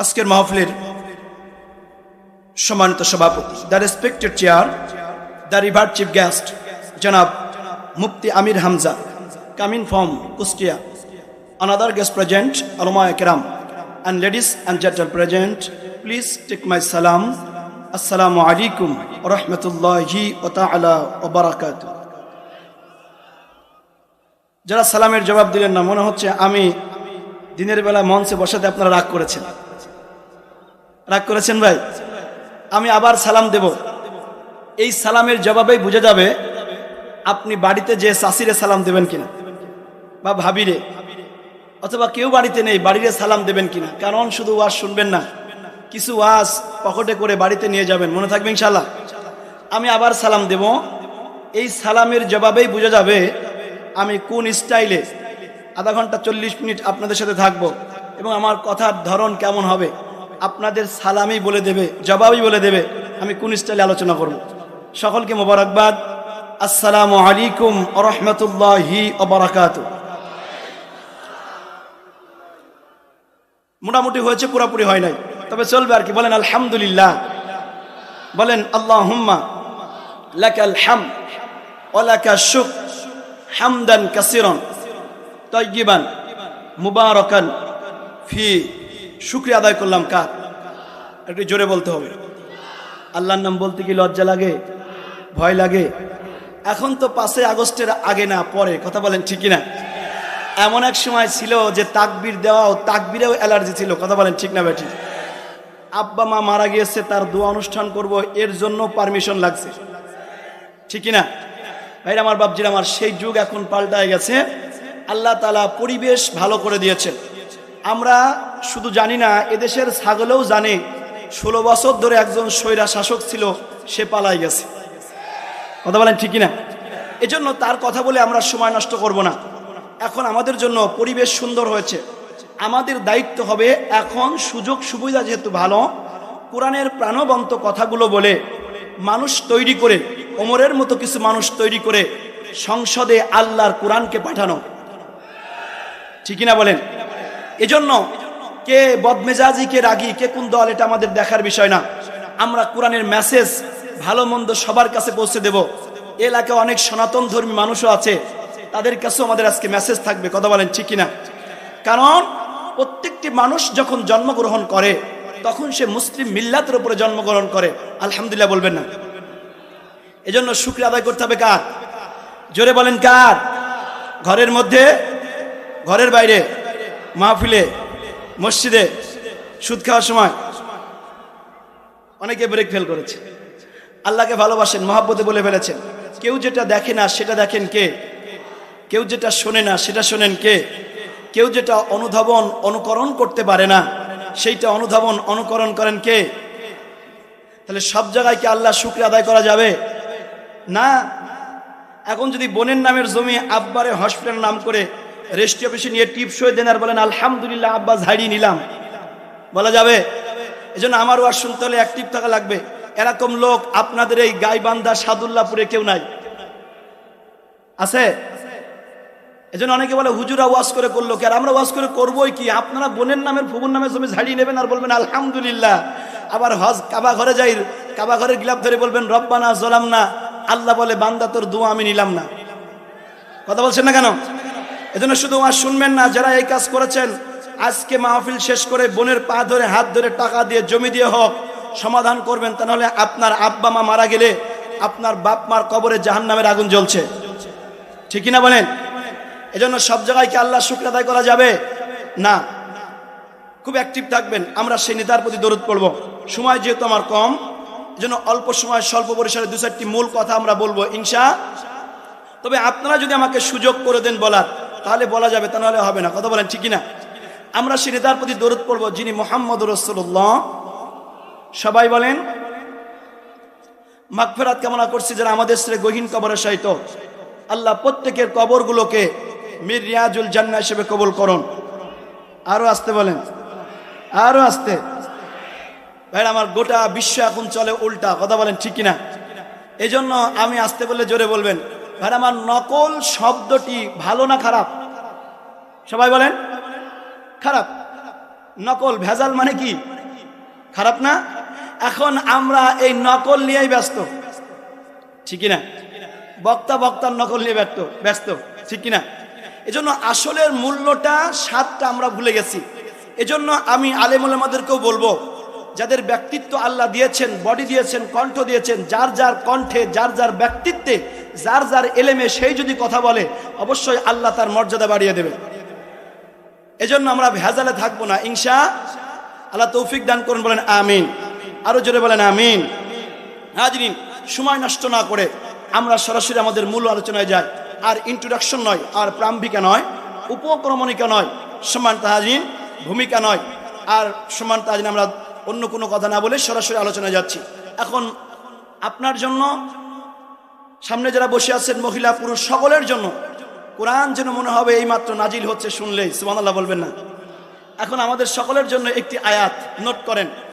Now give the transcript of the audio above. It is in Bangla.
আজকের মাহফিলের সম্মানিত সভাপতি, the respected chair, the revered chief guest জনাব Mufti Amir Hamza coming from Kushtia, another guest present, ulama ikram and ladies and gentlemen present, please take my salam. Assalamu alaikum wa rahmatullahi wa ta'ala wa barakatuh. যারা সালামের জবাব দিলেন না, মনে হচ্ছে আমি দিনের বেলা মঞ্চে বসাতে আপনারা রাগ করেছেন ভাই। আমি আবার সালাম দেব, এই সালামের জবাবেই বুঝে যাবে আপনি বাড়িতে যে চাষিরে সালাম দেবেন কিনা বা ভাবিরে, অথবা কেউ বাড়িতে নেই বাড়িরে সালাম দেবেন কিনা। কারণ শুধু ওয়াজ শুনবেন না, কিছু ওয়াজ পকেটে করে বাড়িতে নিয়ে যাবেন, মনে থাকবে ইনশাআল্লাহ। আমি আবার সালাম দেব, এই সালামের জবাবেই বুঝে যাবে আমি কোন স্টাইলে আধা ঘন্টা 40 মিনিট আপনাদের সাথে থাকবো এবং আমার কথার ধরন কেমন হবে। আপনাদের সালামই বলে দেবে, জবাবই বলে দেবে আমি কোন স্টাইলে আলোচনা করব। সকলকে মোবারকবাদ, আসসালামু আলাইকুম ওয়া রাহমাতুল্লাহি ওয়া বারাকাতুহু। মোটামুটি হয়েছে, পুরোপুরি হয় নাই, তবে চলবে আর কি। বলেন আলহামদুলিল্লাহ, বলেন আল্লাহুম্মা লাকাল হামদ ওয়া লাকাশ শুকর হামদান কাসীরান তাইয়িবান মুবারাকান ফি। শুকরিয়া আদায় করলাম কার? একটু জোরে বলতে হবে। আল্লাহর নাম বলতে কি লজ্জা লাগে, ভয় লাগে? এখন তো 5 আগস্টের আগে না পরে, কথা বলেন ঠিক কিনা? এমন এক সময় ছিল যে তাকবীর দেওয়া ও তাকবীরেও অ্যালার্জি ছিল, কথা বলেন ঠিক না বেঠিক? আব্বা মা মারা গিয়েছে, তার দোয়া অনুষ্ঠান করব, এর জন্য পারমিশন লাগছে, ঠিক কিনা ভাই? আমার বাপজির আমার, সেই যুগ এখন পাল্টায় গেছে। আল্লাহ তাআলা পরিবেশ ভালো করে দিয়েছেন। আমরা শুধু জানি না, এদেশের ছাগলেও জানে 16 বছর ধরে একজন স্বৈরা শাসক ছিল, সে পালাই গেছে, কথা বলেন ঠিক কিনা? এজন্য তার কথা বলে আমরা সময় নষ্ট করব না। এখন আমাদের জন্য পরিবেশ সুন্দর হয়েছে, আমাদের দায়িত্ব হবে এখন সুযোগ সুবিধা যেহেতু ভালো, কোরআনের প্রাণবন্ত কথাগুলো বলে মানুষ তৈরি করে, ওমরের মতো কিছু মানুষ তৈরি করে সংসদে আল্লাহর কোরআনকে পাঠানো, ঠিক কিনা বলেন? এজন্য কে বদমেজাজি, কে রাগী, কে কোন দল, এটা আমাদের দেখার বিষয় না। আমরা কোরআনের মেসেজ ভালো মন্দ সবার কাছে পৌঁছে দেব। এলাকায় অনেক সনাতন ধর্মী মানুষও আছে, তাদের কাছেও আমাদের আজকে মেসেজ থাকবে, কথা বলেন ঠিক কিনা? কারণ প্রত্যেকটি মানুষ যখন জন্মগ্রহণ করে তখন সে মুসলিম মিল্লাতের উপরে জন্মগ্রহণ করে, আলহামদুলিল্লাহ বলবেন না? এজন্য শুকরিয়া আদায় করতে হবে কার? জোরে বলেন কার? ঘরের মধ্যে, ঘরের বাইরে, মাহফিলে, মসজিদে, সুদ খাওয়ার সময় অনেকে ব্রেক ফেল করেছে। আল্লাহকে ভালোবাসেন, মহব্বতে বলে ফেলেছেন। কেউ যেটা দেখে না সেটা দেখেন কে? কেউ যেটা শোনে না সেটা শোনেন কে? কেউ যেটা অনুধাবন অনুকরণ করতে পারে না সেইটা অনুধাবন অনুকরণ করেন কে? তাহলে সব জায়গায় কি আল্লাহ শুকরিয়া আদায় করা যাবে না? এখন যদি বোনের নামের জমি আব্বারে হসপিটাল নাম করে রেজিস্ট্রি অফিসে নিয়ে টিপস হয়ে দেন আর বলেন আলহামদুলিল্লাহ আব্বা ঝাড়িয়ে নিলাম, বলা যাবে? এজন্য আমার ওয়াজ শুনতে হলে অ্যাক্টিভ থাকা লাগবে। এরকম লোক আপনাদের এই গাইবান্ধা সাদুল্লাহপুরে কেউ নাই, আছে? এজন্য অনেকে বলে হুজুরা ওয়াজ করে করলো কি, আর আমরা ওয়াজ করে করবোই কি? আপনারা বোনের নামের ফুবুর নামের জমি ঝাড়িয়ে নেবেন আর বলবেন আলহামদুলিল্লাহ। আবার হজ কাবা ঘরে যাই, কাবা ঘরের গিলাফ ধরে বলবেন রব্বানা জলামনা, আল্লাহ বলে বান্দা তোর দোয়া আমি নিলাম না, কথা বলছেন না কেন? এজন্য শুধু ওয়াজ শুনবেন না, যারা এই কাজ করেছেন আজকে মাহফিল শেষ করে বোনের পা ধরে হাত ধরে টাকা দিয়ে জমি দিয়ে হোক সমাধান করবেন। তা নাহলে আপনার আব্বা মা মারা গেলে আপনার বাপ মার কবরে জাহান্নামের আগুন জ্বলছে, ঠিক না বলেন? এজন্য সব জায়গায় কি আল্লাহ শুকর আদায় করা যাবে না? খুব অ্যাক্টিভ থাকবেন। আমরা সেই নেতার প্রতি দরুদ পড়ব। সময় যেহেতু আমার কম, এজন্য অল্প সময় স্বল্প পরিসরে 2-4টি মূল কথা আমরা বলবো ইনশা। তবে আপনারা যদি আমাকে সুযোগ করে দেন বলার, তাহলে বলা যাবে, তা নাহলে হবে না, কথা বলেন ঠিক না? আমরা সেই নেতার প্রতি দরুদ পড়ব যিনি মুহাম্মদুর রাসূলুল্লাহ। সবাই বলেন মাগফিরাত কামনা করছি যারা আমাদের ছেলে গহীন কবরে শায়িত। আল্লাহ প্রত্যেকের কবরগুলোকে মির রিয়াজুল জান্নাহ হিসেবে কবুল করুন। আরো আসতে বলেন, আরো আসতে। ভাই আমার গোটা বিশ্ব এখন চলে উল্টা, কথা বলেন ঠিক কিনা? এই জন্য আমি আসতে বললে জোরে বলবেন। ভাই আমার নকল শব্দটি ভালো না খারাপ? সবাই বলেন খারাপ। নকল ভেজাল মানে কি? খারাপ না? এখন আমরা এই নকল নিয়েই ব্যস্ত, ঠিক না? বক্তার নকল নিয়ে ব্যস্ত, ঠিক কিনা? এজন্য আসলের মূল্যটা, স্বাদটা আমরা ভুলে গেছি। এজন্য আমি আলেম ওলামাদেরকেও বলবো, যাদের ব্যক্তিত্ব আল্লাহ দিয়েছেন, বডি দিয়েছেন, কণ্ঠ দিয়েছেন, যার যার কণ্ঠে, যার যার ব্যক্তিত্বে, যার যার এলেমে সেই যদি কথা বলে, অবশ্যই আল্লাহ তার মর্যাদা বাড়িয়ে দেবে। এজন্য আমরা ভেজালে থাকবো না, ইনশাআল্লাহ তৌফিক দান করুন, বলেন আমিন। আরো জোরে বলেন আমিন। হাজরিন, সময় নষ্ট না করে আমরা সরাসরি আমাদের মূল আলোচনায় যাই। আর ইন্ট্রোডাকশন নয়, আর প্রাম্ভিকা নয়, উপক্রমণিকা নয়, সমান তাহাজিন ভূমিকা নয়, আর সমান তাহাজিন আমরা অন্য কোনো কথা না বলে সরাসরি আলোচনায় যাচ্ছি। এখন আপনার জন্য, সামনে যারা বসে আছেন, মহিলা পুরুষ সকলের জন্য কোরআন যেন মনে হবে এই মাত্র নাজিল হচ্ছে, শুনলেই সুবহানাল্লাহ বলবেন না? এখন আমাদের সকলের জন্য একটি আয়াত নোট করেন।